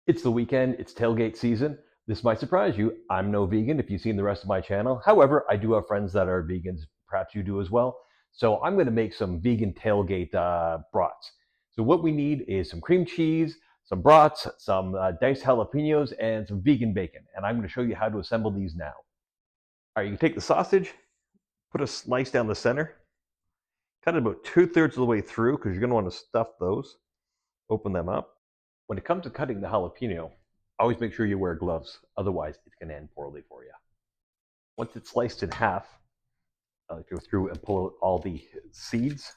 It's the weekend, it's tailgate season. This might surprise you. I'm no vegan if you've seen the rest of my channel. However, I do have friends that are vegans. Perhaps you do as well. So I'm going to make some vegan tailgate brats. So what we need is some cream cheese, some brats, some diced jalapenos, and some vegan bacon. And I'm going to show you how to assemble these now. All right, you can take the sausage, put a slice down the center, cut it about 2/3 of the way through because you're going to want to stuff those. Open them up. When it comes to cutting the jalapeno, always make sure you wear gloves. Otherwise, it's going to end poorly for you. Once it's sliced in half, go through and pull out all the seeds,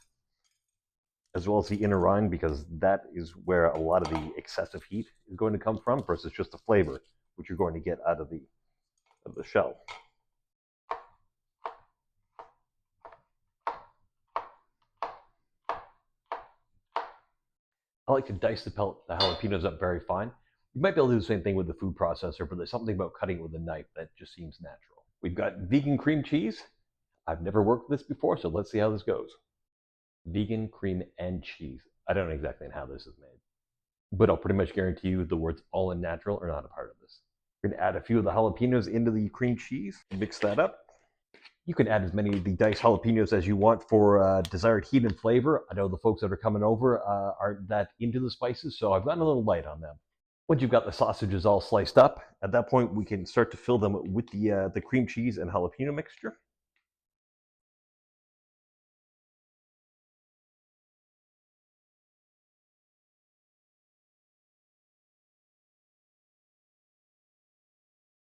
as well as the inner rind, because that is where a lot of the excessive heat is going to come from, versus just the flavor, which you're going to get out of the shell. I like to dice the jalapenos up very fine. You might be able to do the same thing with the food processor, but there's something about cutting it with a knife that just seems natural. We've got vegan cream cheese. I've never worked with this before, so let's see how this goes. Vegan cream and cheese. I don't know exactly how this is made, but I'll pretty much guarantee you the words all in natural are not a part of this. We're going to add a few of the jalapenos into the cream cheese, mix that up. You can add as many of the diced jalapenos as you want for desired heat and flavor. I know the folks that are coming over aren't that into the spices, so I've gotten a little light on them. Once you've got the sausages all sliced up, at that point we can start to fill them with the cream cheese and jalapeno mixture.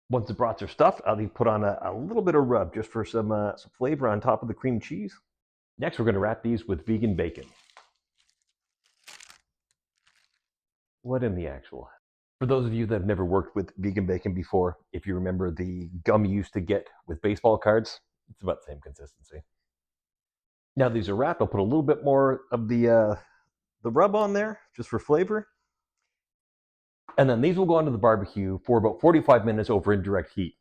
Once the brats are stuffed, I'll put on a little bit of rub just for some flavor on top of the cream cheese. Next, we're going to wrap these with vegan bacon. What in the actual? For those of you that have never worked with vegan bacon before, if you remember the gum you used to get with baseball cards, it's about the same consistency. Now these are wrapped. I'll put a little bit more of the rub on there just for flavor. And then these will go onto the barbecue for about 45 minutes over indirect heat.